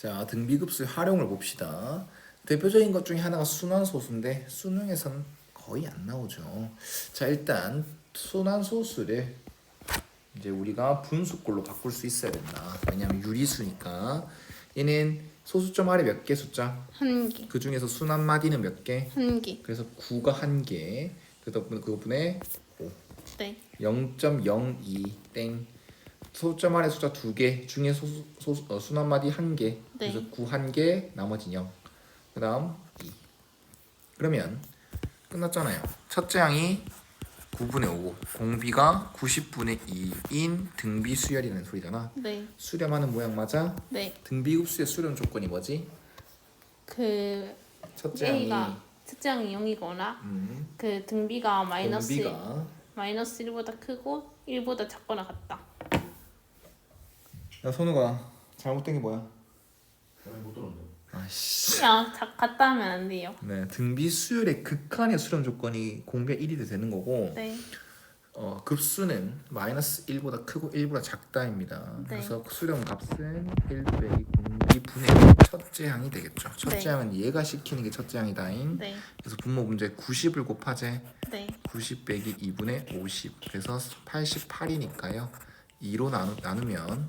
자, 등비급수의 활용을 봅시다. 대표적인 것 중에 하나가 순환소수인데 수능에서는 거의 안 나오죠. 자, 일단 순환소수를 이제 우리가 분수꼴로 바꿀 수 있어야 된다. 왜냐하면 유리수니까. 얘는 소수점 아래 몇 개 숫자? 한 개. 그 중에서 순환마디는 몇 개? 한 개. 그래서 9가 한 개. 그것분에 네. 0.02 땡. 소수점 아래 숫자 2개 중에 순환마디 1개. 그래서 네. 9 1개, 나머지 0. 그 다음 2. 그러면 끝났잖아요. 첫째 항이 9분의 5, 공비가 90분의 2인 등비 수열이라는 소리잖아. 네. 수렴하는 모양 맞아? 네. 등비급수의 수렴 조건이 뭐지? 그 첫째 항이 A가 첫째 항이 0이거나 그 등비가 공비가 마이너스 1보다 크고 1보다 작거나 같다. 야 선우가 잘못된 게 뭐야? 못 들었는데. 아씨. 야, 같다 하면 안 돼요. 네, 등비 수열의 극한의 수렴 조건이 공비가 1이 되는 거고 네. 급수는 마이너스 1보다 크고 1보다 작다입니다. 네. 그래서 수렴 값은 1 빼기 공비 분의 첫째 항이 되겠죠. 첫째 네. 항은 얘가 시키는 게 첫째 항이다잉. 네. 그래서 분모 문제 90을 곱하재. 네. 90 빼기 2분의 50. 그래서 88이니까요. 2로 나누면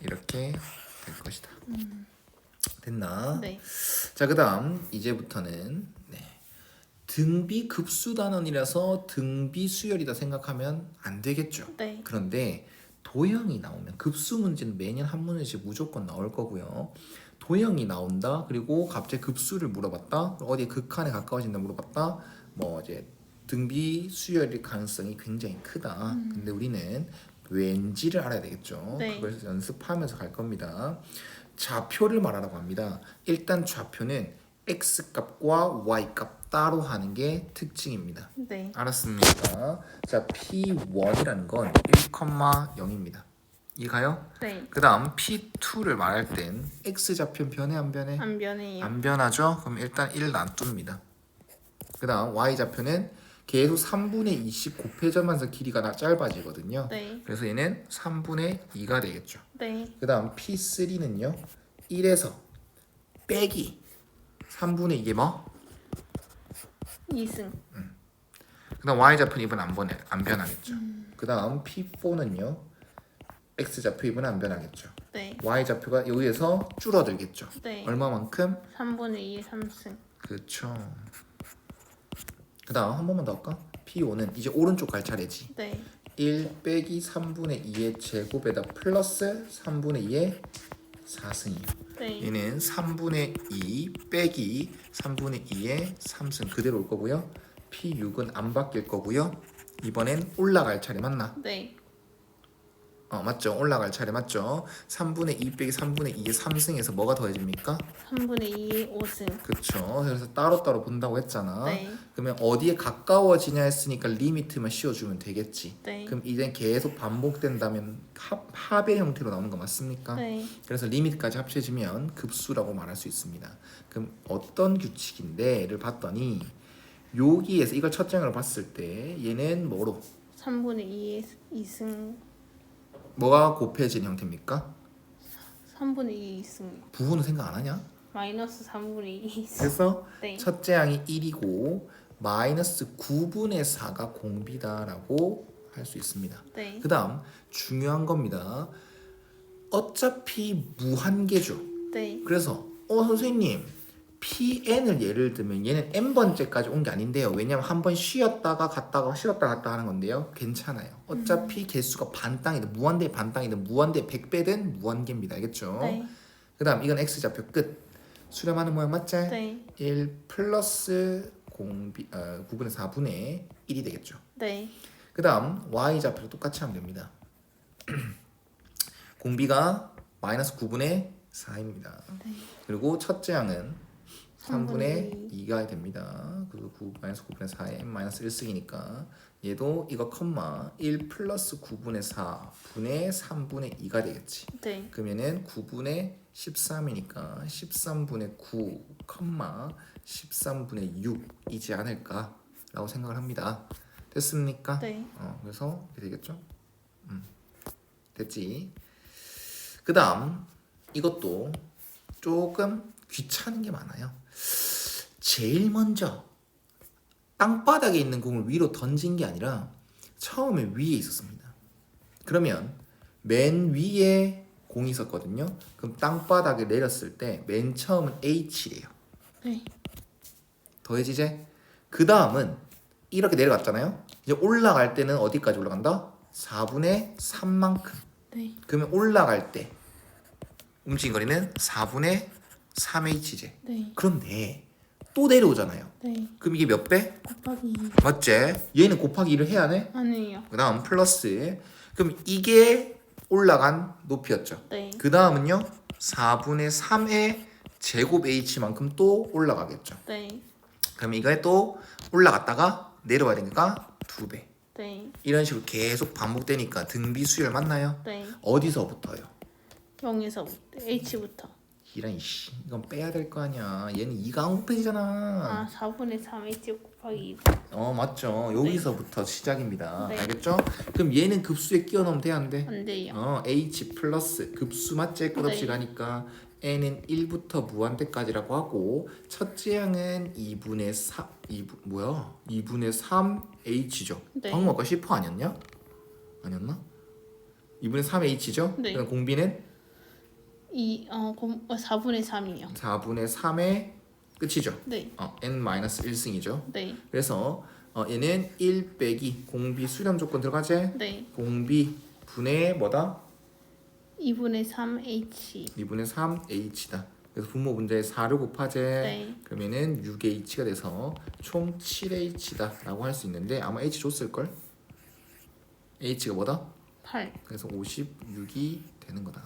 이렇게 될 것이다. 됐나? 네. 자, 그다음 이제부터는 등비 급수 단원이라서 등비 수열이다 생각하면 안 되겠죠. 네. 그런데 도형이 나오면 급수 문제는 매년 한 문제씩 무조건 나올 거고요. 도형이 나온다. 그리고 갑자기 급수를 물어봤다. 어디 극한에 가까워진다 물어봤다. 뭐 이제 등비 수열일 가능성이 굉장히 크다. 근데 우리는 왠지를 알아야 되겠죠. 네. 그걸 연습하면서 갈 겁니다. 좌표를 말하라고 합니다. 일단 좌표는 x값과 y값 따로 하는 게 특징입니다. 네. 알았습니까? 자, P1이라는 건 1,0입니다. 이해가요? 네. 그 다음 P2를 말할 땐 x좌표 변해 안 변해? 안 변해요. 안 변하죠? 그럼 일단 1 놔둡니다. 그 다음 y좌표는 계속 3분의 2씩 곱해져면서 길이가 짧아지거든요. 네. 그래서 얘는 3분의 2가 되겠죠. 네. 그 다음 P3는요 1에서 빼기 3분의 2게 뭐? 2승. 그 다음 Y좌표 입은 안 변하겠죠. 그 다음 P4는요 X좌표 입은 안 변하겠죠. 네. Y좌표가 여기에서 줄어들겠죠. 네. 얼마만큼? 3분의 2 3승. 그렇죠. 그 다음 한 번만 더 할까? P5는 이제 오른쪽 갈 차례지. 네. 1 빼기 3분의 2의 제곱에다 플러스 3분의 2의 4승이에요. 네. 얘는 3분의 2 빼기 3분의 2의 3승 그대로 올 거고요. P6은 안 바뀔 거고요. 이번엔 올라갈 차례 맞나? 네. 맞죠. 올라갈 차례 맞죠. 3분의 2 빼기 3분의 2의 3승에서 뭐가 더해집니까? 3분의 2 5승. 그쵸. 그래서 따로따로 본다고 했잖아. 네. 그러면 어디에 가까워지냐 했으니까 리미트만 씌워주면 되겠지. 네. 그럼 이제 계속 반복된다면 합의 형태로 나오는 거 맞습니까? 네. 그래서 리미트까지 합쳐지면 급수라고 말할 수 있습니다. 그럼 어떤 규칙인데를 봤더니 여기에서 이걸 첫 장으로 봤을 때 얘는 뭐로? 3분의 2 2승. 뭐가 곱해진 형태입니까? 3분의 2 2승. 부호는 생각 안 하냐? 마이너스 3분의 2 2승. 그래서 네. 첫째 항이 1이고 마이너스 9분의 4가 공비다라고 할 수 있습니다. 네. 그 다음 중요한 겁니다. 어차피 무한계죠. 네. 그래서 선생님 PN을 예를 들면 얘는 n번째까지 온 게 아닌데요. 왜냐면 한 번 쉬었다가 갔다가 쉬었다 갔다 하는 건데요. 괜찮아요. 어차피 개수가 반땅이든 무한대의 반땅이든 무한대의 100배든 무한계입니다. 알겠죠? 네. 그 다음 이건 X좌표 끝. 수렴하는 모양 맞지? 네. 1 플러스 9분의 4분의 1이 되겠죠. 네. 그 다음 Y좌표도 똑같이 하면 됩니다. 공비가 마이너스 9분의 4입니다. 네. 그리고 첫째 항은 3분의 3분의 2가 됩니다. 그리고 마이너스 9분의 4에 마이너스 1승이니까 얘도 이거 컴마 1 플러스 9분의 4분의 3분의 2가 되겠지. 네. 그러면은 9분의 13이니까 13분의 9 컴마 13분의 6이지 않을까라고 생각을 합니다. 됐습니까? 네. 그래서 이렇게 되겠죠? 됐지. 그 다음 이것도 조금 귀찮은 게 많아요. 제일 먼저 땅바닥에 있는 공을 위로 던진 게 아니라 처음에 위에 있었습니다. 그러면 맨 위에 공이 있었거든요. 그럼 땅바닥에 내렸을 때 맨 처음은 H래요. 네. 더해지제? 그 다음은 이렇게 내려갔잖아요. 이제 올라갈 때는 어디까지 올라간다? 4분의 3만큼. 네. 그러면 올라갈 때 움직인 거리는 4분의 3h제. 네. 그런데 또 내려오잖아요. 네. 그럼 이게 몇 배? 곱하기 맞지? 얘는 곱하기 2를 해야 돼. 아니에요. 그 다음 플러스. 그럼 이게 올라간 높이였죠. 네. 그 다음은요 4분의 3의 제곱 h만큼 또 올라가겠죠. 네. 그럼 이거에 또 올라갔다가 내려와야 되니까 2배. 네. 이런 식으로 계속 반복되니까 등비 수열 맞나요? 네. 어디서부터요? 0에서부터 H부터. 이런 씨 이건 빼야 될 거 아니야. 얘는 2가 안 곱해지잖아. 아 4분의 3 H 곱하기 2. 맞죠. 여기서부터 시작입니다. 네. 알겠죠? 그럼 얘는 급수에 끼워 넣으면 돼 안 돼? 안 돼요. h 플러스 급수 맞지? 끝없이 네. 가니까 n은 1부터 무한대까지라고 하고 첫째 항은 2분의 3 h죠. 네. 방금 아까 10% 아니었냐? 아니었나? 2분의 3 h죠? 네. 그럼 공비는 4분의 3이요. 4분의 3의 끝이죠. 네. n-1승이죠. 네. 그래서 얘는 1 빼기 공비 수렴 조건 들어가지? 네. 공비 분의 뭐다? 2분의 3 H. 2분의 3 h다. 그래서 분모 문제에 4를 곱하재. 네. 그러면은 6h가 돼서 총 7h다 라고 할 수 있는데 아마 h 줬을걸? h가 뭐다? 8. 그래서 56이 되는 거다.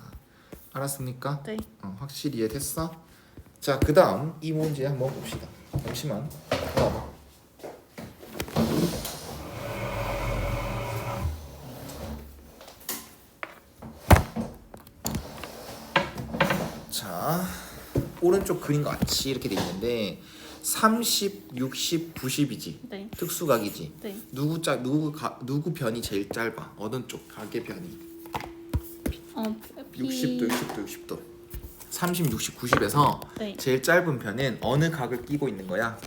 알았습니까? 네. 확실히 이해됐어? 자, 그 다음 이 문제 한번 봅시다. 잠시만. 봐봐. 자, 오른쪽 그림과 같이 이렇게 돼 있는데 30, 60, 90이지. 네. 특수각이지. 네. 누구 변이 제일 짧아? 어느 쪽 각의 변이? P 60도, 60도, 60도. 30, 60, 90에서 네. 제일 짧은 변은 어느 각을 끼고 있는 거야?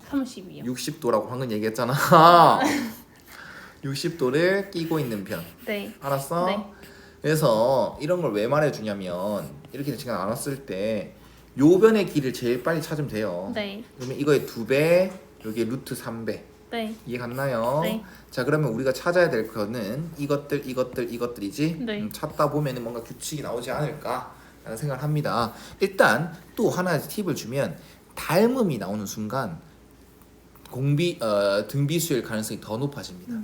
30이요. 60도라고 방금 얘기했잖아. 60도를 끼고 있는 변. 네. 알았어? 네. 그래서 이런 걸 왜 말해주냐면 이렇게 시간 나눴을 때 요 변의 길을 제일 빨리 찾으면 돼요. 네. 그러면 이거의 2배, 여기에 루트 3배. 네. 이해 갔나요? 네. 자, 그러면 우리가 찾아야 될 거는 이것들이지. 네. 찾다 보면은 뭔가 규칙이 나오지 않을까라는 생각을 합니다. 일단 또 하나의 팁을 주면 닮음이 나오는 순간 등비수일 가능성이 더 높아집니다.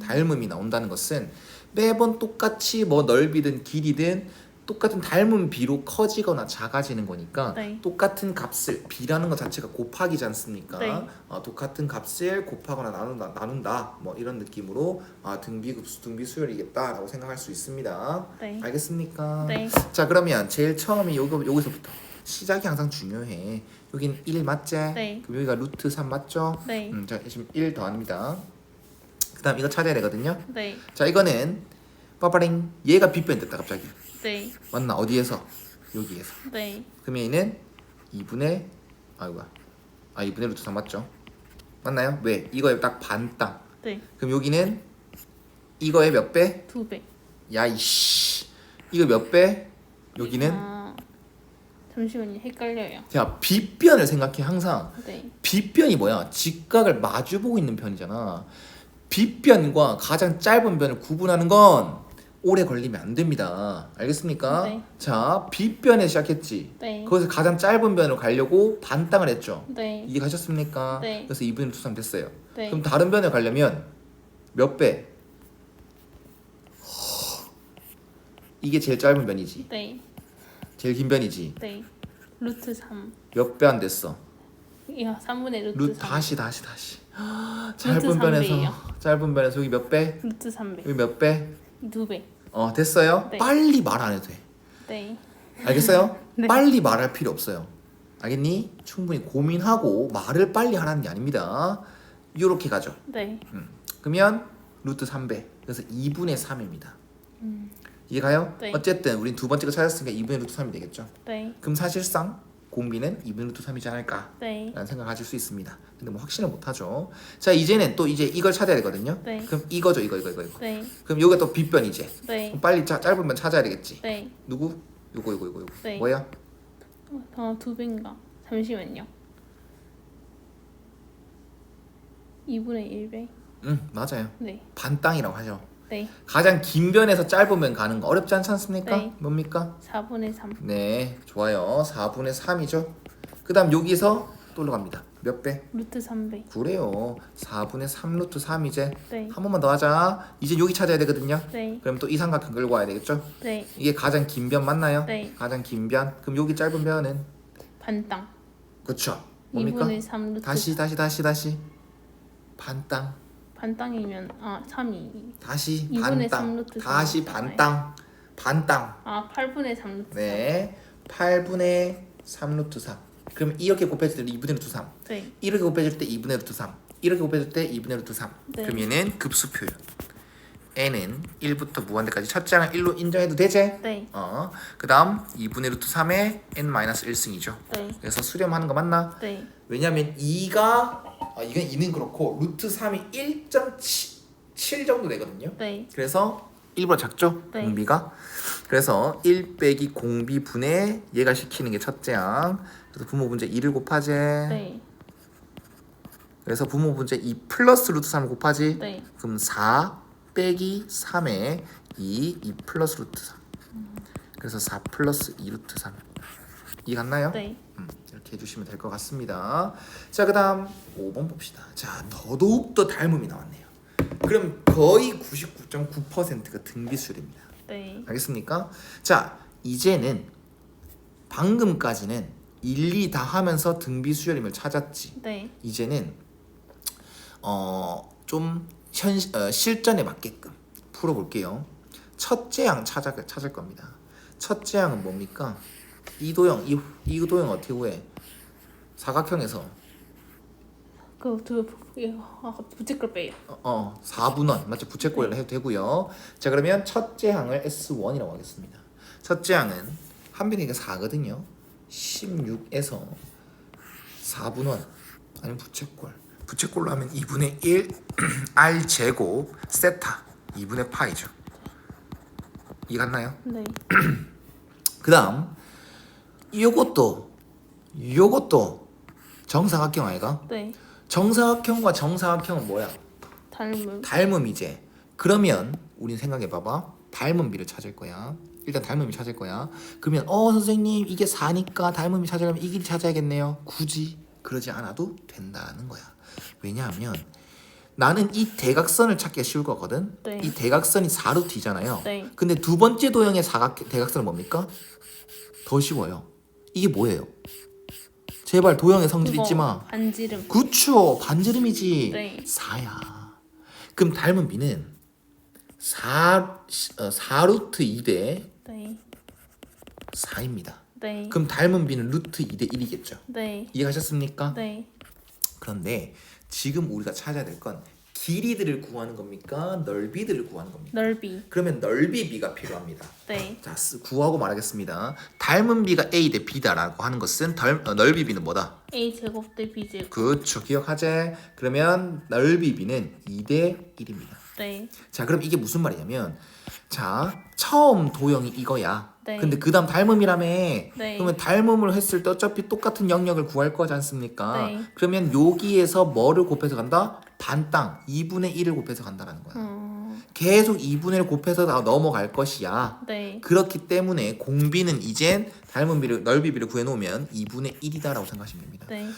닮음이 나온다는 것은 매번 똑같이 뭐 넓이든 길이든 똑같은 닮은 비로 커지거나 작아지는 거니까 네. 똑같은 값을 b라는 것 자체가 곱하기지 않습니까? 네. 똑같은 값을 곱하거나 나눈다 뭐 이런 느낌으로 등비 수열이겠다라고 생각할 수 있습니다. 네. 알겠습니까? 네. 자, 그러면 제일 처음에 여기서부터 시작이 항상 중요해. 여기는 1 맞지? 네. 그럼 여기가 루트 3 맞죠? 네. 자, 지금 1 더합니다. 그 다음 이거 찾아야 되거든요. 네. 자, 이거는 빠빠링 얘가 빗변 됐다 갑자기. 네. 맞나? 어디에서? 여기에서. 네. 그러면 얘는 2분의 2분의 루트 3 맞죠? 맞나요? 왜? 이거에 딱 반 땅. 네. 그럼 여기는 이거의 몇 배? 2배. 야 이씨. 이거 몇 배? 여기는 잠시만요. 헷갈려요. 자, 빗변을 생각해. 항상 네. 빗변이 뭐야? 직각을 마주보고 있는 편이잖아. 빗변과 가장 짧은 변을 구분하는 건 오래 걸리면 안 됩니다. 알겠습니까? 네. 자, 빗변에 시작했지. 네. 거기서 가장 짧은 변으로 가려고 반땅을 했죠. 네. 이해가셨습니까? 네. 그래서 2분의 루트 3 됐어요. 네. 그럼 다른 변을 가려면 몇 배? 이게 제일 짧은 변이지. 네. 제일 긴 변이지. 네. 루트 3. 몇 배 안 됐어? 이거 3분의 루트 3. 다시. 짧은 변에서 3배예요. 여기 몇 배? 루트 3배. 여기 몇 배? 2배. 됐어요? 네. 빨리 말 안 해도 돼. 네. 알겠어요? 네. 빨리 말할 필요 없어요. 알겠니? 충분히 고민하고 말을 빨리 하라는 게 아닙니다. 이렇게 가죠. 네. 그러면 루트 3배. 그래서 2분의 3입니다. 이해가요? 네. 어쨌든 우린 두 번째 거 찾았으니까 2분의 루트 3이 되겠죠. 네. 그럼 사실상 공비는 2분의 루트 3이지 않을까 네. 라는 생각 가질 수 있습니다. 근데 뭐 확신을 못하죠. 자 이제는 또 이제 이걸 찾아야 되거든요. 네. 그럼 이거죠 이거. 네. 그럼 여기가 또 빗변이지. 네. 그럼 빨리 짧은 변 찾아야 되겠지. 네. 누구? 요거. 네. 뭐야? 두 배인가? 잠시만요. 2분의 1배. 맞아요. 네. 반땅이라고 하죠. 네. 가장 긴 변에서 짧으면 가는 거 어렵지 않지 않습니까? 네. 뭡니까? 4분의 3. 네, 좋아요. 4분의 3이죠. 그 다음 여기서 또 올라갑니다. 몇 배? 루트 3배. 그래요. 4분의 3 루트 3 이제 네. 한 번만 더 하자. 이제 여기 찾아야 되거든요. 네. 그럼 또 이 삼각형 끌고 와야 되겠죠? 네. 이게 가장 긴 변 맞나요? 네. 가장 긴 변. 그럼 여기 짧은 변은? 반땅. 그쵸. 뭡니까? 2분의 3 루트. 다시. 반땅. 반땅이면 3이. 다시 2분의 3 반땅. 루트 다시 3 반땅. 8분의 3 루트. 네. 8분의 3 루트 3. 그럼 이렇게 곱해줄 때 2분의 루트 3. 네. 이렇게 곱해줄 때 2분의 루트 3. 이렇게 곱해줄 때 2분의 루트 3. 네. 그럼 얘는 급수표요. n은 1부터 무한대까지 첫째 항을 1로 인정해도 되지? 네. 그 다음 2분의 루트 3의 n-1승이죠. 네. 그래서 수렴하는 거 맞나? 네. 왜냐면 2가 이건 2는 그렇고 루트 3이 1.7 정도 되거든요. 네. 그래서 1보다 작죠? 네. 공비가. 그래서 1 빼기 공비 분의 얘가 시키는 게 첫째 항. 그래서 부모 분자 2를 곱하지. 네. 그래서 부모 분자 2 플러스 루트 3을 곱하지. 네. 그럼 4 빼기 3에 2 플러스 루트 3. 그래서 4 플러스 2 루트 3. 이해 갔나요? 네. 이렇게 해주시면 될 것 같습니다. 자, 그 다음 5번 봅시다. 자, 더더욱더 닮음이 나왔네요. 그럼 거의 99.9%가 등비수열입니다. 네. 알겠습니까? 자, 이제는 방금까지는 일리 다 하면서 등비수열임을 찾았지. 네. 이제는 좀 실전에 맞게끔 풀어볼게요. 첫째 항 찾을 겁니다. 첫째 항은 뭡니까? 이도형 어떻게 구해? 사각형에서 부채꼴 빼요. 4분원 맞죠? 부채꼴을 해도 되고요. 자 그러면 첫째 항을 S1이라고 하겠습니다. 첫째 항은 한 변이가 4거든요. 16에서 4분원 아니면 부채꼴로 하면 2분의 1 r 제곱 세타 2분의 파이죠. 이해갔나요? 네. 그 다음 요것도 정사각형 아이가? 네. 정사각형과 정사각형은 뭐야? 닮음이지. 그러면 우린 생각해봐봐. 닮음비를 찾을 거야. 일단 닮음비 찾을 거야. 그러면 선생님 이게 4니까 닮음비 찾으려면 이 길이 찾아야겠네요. 굳이 그러지 않아도 된다는 거야. 왜냐하면 나는 이 대각선을 찾기가 쉬울 거거든. 네. 이 대각선이 4루트이잖아요. 네. 근데 두 번째 도형의 대각선은 뭡니까? 더 쉬워요. 이게 뭐예요? 제발 도형의 성질 잊지 마. 반지름. 그쵸. 반지름이지. 네. 4야. 그럼 닮은 비는 4루트 2대 네. 4입니다. 네. 그럼 닮은 비는 루트 2대 1이겠죠. 네. 이해하셨습니까? 네. 그런데 지금 우리가 찾아야 될 건 길이들을 구하는 겁니까? 넓이들을 구하는 겁니까? 넓이. 그러면 넓이 비가 필요합니다. 네. 자, 구하고 말하겠습니다. 닮은 비가 A 대 B다라고 하는 것은 넓이 비는 뭐다? A 제곱 대 B 제곱. 그렇죠. 기억하지? 그러면 넓이 비는 2대 1입니다. 네. 자, 그럼 이게 무슨 말이냐면 자, 처음 도형이 이거야. 네. 근데 그 다음 닮음이라며. 네. 그러면 닮음을 했을 때 어차피 똑같은 영역을 구할 거지 않습니까? 네. 그러면 여기에서 뭐를 곱해서 간다? 반땅 2분의 1을 곱해서 간다는 거야. 계속 2분의 1을 곱해서 다 넘어갈 것이야. 네. 그렇기 때문에 공비는 이젠 닮은 비를 넓이 비를 구해놓으면 2분의 1이다라고 생각하시면 됩니다. 네.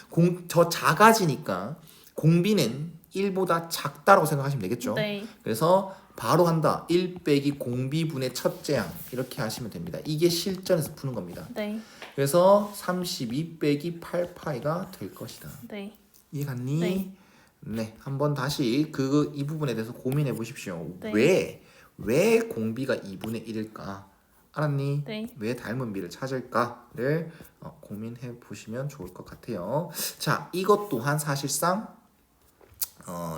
저 작아지니까 공비는 1보다 작다라고 생각하시면 되겠죠. 네. 그래서 바로 한다. 1 빼기 공비분의 첫째 항 이렇게 하시면 됩니다. 이게 실전에서 푸는 겁니다. 네. 그래서 32 빼기 8파이가 될 것이다. 네. 이해갔니? 네. 네, 한번 다시 이 부분에 대해서 고민해 보십시오. 네. 왜 공비가 2분의 1일까? 알았니? 네. 왜 닮은 비를 찾을까를 고민해 보시면 좋을 것 같아요. 자, 이것 또한 사실상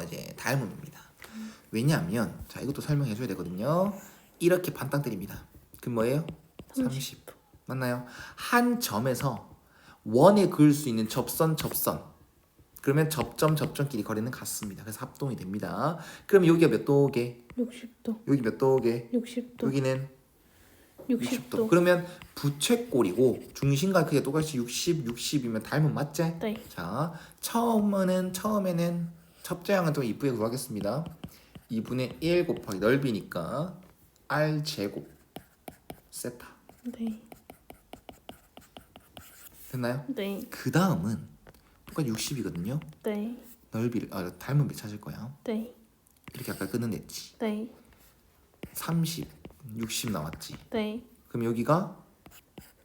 이제 닮음입니다. 왜냐하면 자, 이것도 설명해 줘야 되거든요. 이렇게 반땅 때립니다. 그럼 뭐예요? 30. 맞나요? 한 점에서 원에 그을 수 있는 접선 그러면 접점끼리 거리는 같습니다. 그래서 합동이 됩니다. 그럼 여기가 몇 도게? 60도. 여기 몇 도게? 60도. 여기는 60도. 그러면 부채꼴이고 중심과 크기가 똑같이 60이면 닮은 맞지? 네. 자, 처음에는 첩자양은 좀 이쁘게 구하겠습니다. 2분의 1 곱하기 넓이니까 r 제곱 세타. 네. 됐나요? 네. 그 다음은 똑같이 60이거든요. 네. 넓이를 닮은 배 찾을 거야. 네. 이렇게 아까 끊어냈지. 네. 30, 60 나왔지. 네. 그럼 여기가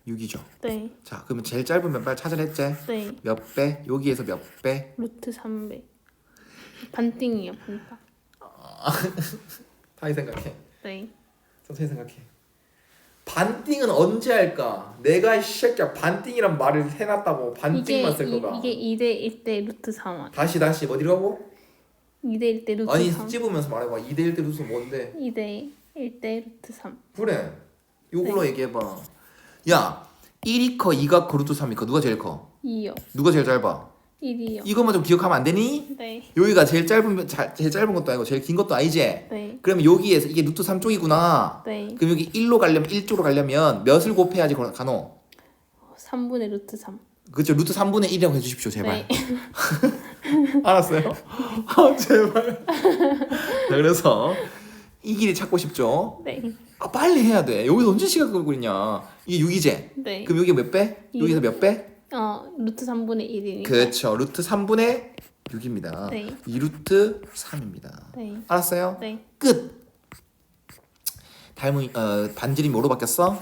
6이죠. 네. 자, 그러면 제일 짧은 몇 배 찾아냈지? 네. 몇 배? 여기에서 몇 배? 루트 3배. 반띵이요, 반땅. 다시 생각해. 네. 천천히 생각해. 반띵은 언제 할까? 내가 이 새끼야 반띵이란 말을 해놨다고 반띵만 쓸 거가. 이게 2대 1대 루트 3원. 다시 어디로 하고? 2대 1대 루트 아니 3. 찝으면서 말해봐. 2대 1대 루트 뭔데? 2대 1대 루트 3. 그래. 요걸로 얘기해봐. 야 1이 커 2가 커 루트 3이 커 누가 제일 커? 2요. 누가 제일 짧아? 1이요. 이것만 좀 기억하면 안 되니? 네. 여기가 제일 짧은 것도 아니고 제일 긴 것도 아니지? 네. 그러면 여기에서 이게 루트 3쪽이구나. 네. 그럼 여기 1쪽으로 가려면 몇을 곱해야지 가노? 3분의 루트 3. 그렇죠. 루트 3분의 1이라고 해주십시오 제발. 네. 알았어요? 아 제발. 자, 그래서 이 길이 찾고 싶죠? 네. 아 빨리 해야 돼. 여기서 언제 시간 끌고 있냐? 이게 6이제. 네. 그럼 여기 몇 배? 여기서 몇 배? 루트 3분의 1이니까. 그렇죠. 루트 3분의 6입니다. 네. 2루트 3입니다. 네. 알았어요? 네. 끝. 반지름이 뭐로 바뀌었어?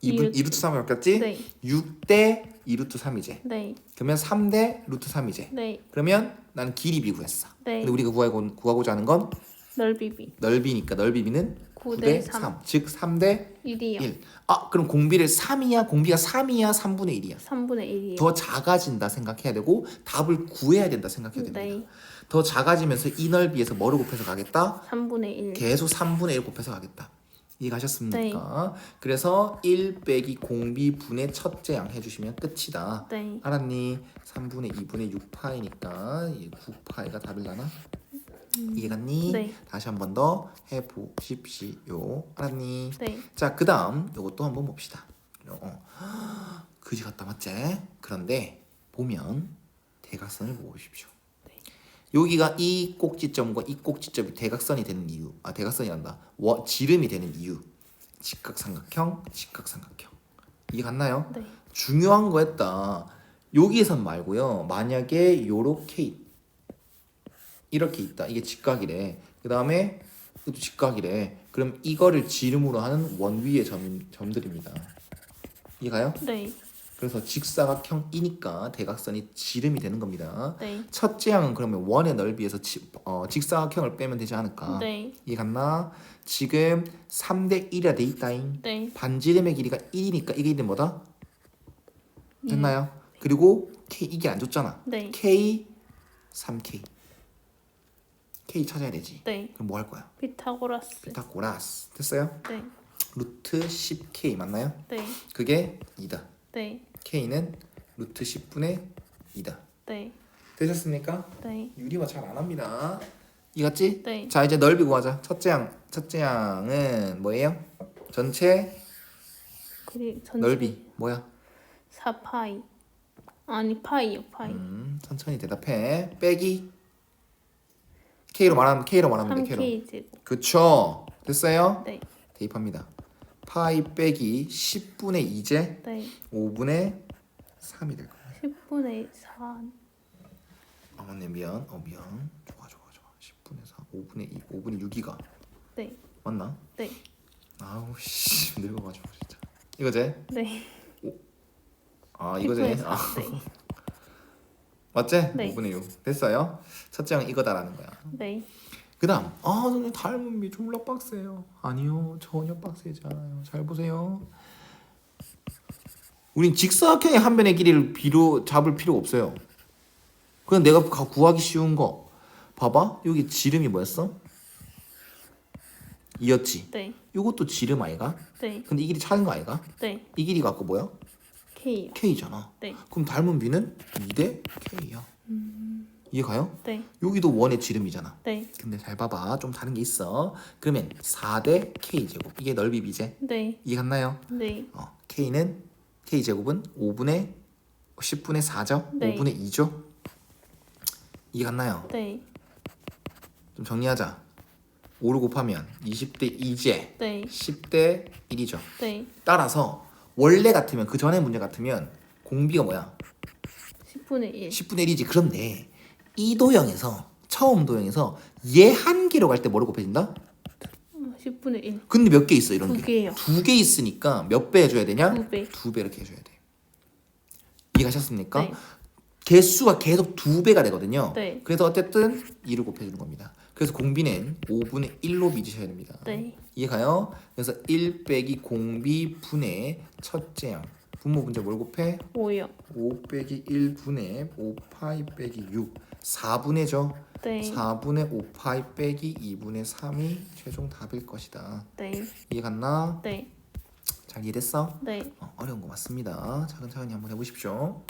2루트 3으로 바뀌었지? 네. 6대 2루트 3이제. 네. 그러면 3대 루트 3이제. 네. 그러면 나는 길이 비 구했어. 네. 근데 우리가 구하고자 하는 건 넓이비. 넓이니까 넓이비는 9대 9대 3. 3. 즉 3대 1이요. 1. 아, 그럼 공비가 3이야, 3분의 1이야. 3분의 1이요. 더 작아진다 생각해야 되고 답을 구해야 된다 생각해야 됩니다. 네. 더 작아지면서 이 넓이에서 뭐를 곱해서 가겠다? 3분의 1. 계속 3분의 1 곱해서 가겠다. 이해가셨습니까? 그래서 1 빼기 공비 분의 첫째 양 해주시면 끝이다. 네. 알았니? 3분의 2분의 6파이니까 9파이가 답일라나? 이해갔니? 네. 다시 한 번 더 해보십시오. 알았니? 네. 자, 그 다음 요것도 한번 봅시다. 그지 같다 맞지? 그런데 보면 대각선을 보십시오. 여기가 이 꼭지점과 이 꼭지점이 대각선이 되는 이유, 대각선이란다. 지름이 되는 이유. 직각삼각형. 이해 갔나요? 네. 중요한 거 했다. 여기에선 말고요. 만약에 요렇게 이렇게 있다. 이게 직각이래. 그 다음에 이것도 직각이래. 그럼 이거를 지름으로 하는 원위의 점들입니다. 이해가요? 네. 그래서 직사각형이니까 대각선이 지름이 되는 겁니다. 네. 첫째 항은 그러면 원의 넓이에서 직사각형을 빼면 되지 않을까? 네. 이해 갔나? 지금 3대 1이라 돼 있다잉. 네. 반지름의 길이가 1이니까 이게 이름 뭐다? 됐나요? 그리고 K 이게 안 줬잖아. 네. K 3K. K 찾아야 되지. 네. 그럼 뭐 할 거야? 피타고라스. 피타고라스. 됐어요? 네. 루트 10K 맞나요? 네. 그게 2다. 네. K는 루트 10분의 2다. 네. 되셨습니까? 네. 유리화 잘 안 합니다. 이겼지? 네. 자 이제 넓이 구하자. 첫째 양은 뭐예요? 전체 그리고 전체 넓이 뭐야? 4파이. 아니 파이요, 파이. 천천히 대답해. 빼기 K로 말하면 K로 돼. K로. 3K 제곱. 그쵸? 됐어요? 네. 대입합니다. 파이 빼기 10분의 2제 네. 5분의 3이 될 거예요. 10분의 4. 네 미안. 좋아. 10분의 4, 5분의 2, 5분의 6이가 네. 맞나? 네. 아우 씨 늙어가지고 진짜. 이거지? 네. 이거지? 10분의 4. 네. 맞지? 네. 5분의 6 됐어요? 첫째 항 이거다라는 거야. 네. 그 다음 선생님 닮은 미 졸라 빡세요. 아니요 전혀 빡세지 않아요. 잘 보세요. 우린 직사각형의 한 변의 길이를 비로 잡을 필요가 없어요. 그냥 내가 구하기 쉬운 거 봐봐. 여기 지름이 뭐였어? 2였지. 네. 이것도 지름 아이가? 네. 근데 이 길이 차인 거 아이가? 네. 이 길이가 아까 뭐야? K요. K잖아. 네. 그럼 닮은 B는 2대 K야. 이해 가요? 네. 여기도 원의 지름이잖아. 네. 근데 잘 봐봐. 좀 다른 게 있어. 그러면 4대 K제곱. 이게 넓이 B제. 네. 이해 갔나요? 네. K는 K제곱은 5분의 10분의 4죠? 네. 5분의 2죠? 이해 갔나요? 네. 좀 정리하자. 5를 곱하면 20대 2제. 네. 10대 1이죠. 네. 따라서 원래 같으면 그 전에 문제 같으면 공비가 뭐야? 10분의 1. 10분의 1이지. 그런데 이 도형에서 처음 도형에서 얘 한 개로 갈 때 뭐로 곱해진다? 10분의 1. 근데 몇 개 있어 이런 두 게? 개요. 2개 있으니까 몇 배 해줘야 되냐? 2배. 2배 이렇게 해줘야 돼. 이해가셨습니까? 네. 개수가 계속 2배가 되거든요. 네. 그래서 어쨌든 2를 곱해주는 겁니다. 그래서 공비는 5분의 1로 빚으셔야 됩니다. 네. 이해가요? 그래서 1 빼기 공비 분의 첫째 양. 분모 분자 뭘 곱해? 5요. 5 빼기 1분의 5파이 빼기 6. 4분의죠. 네. 4분의 5파이 빼기 2분의 3이 최종 답일 것이다. 네. 이해 갔나? 네. 잘 이해됐어? 네. 어려운 거 맞습니다. 차근차근히 한번 해보십시오.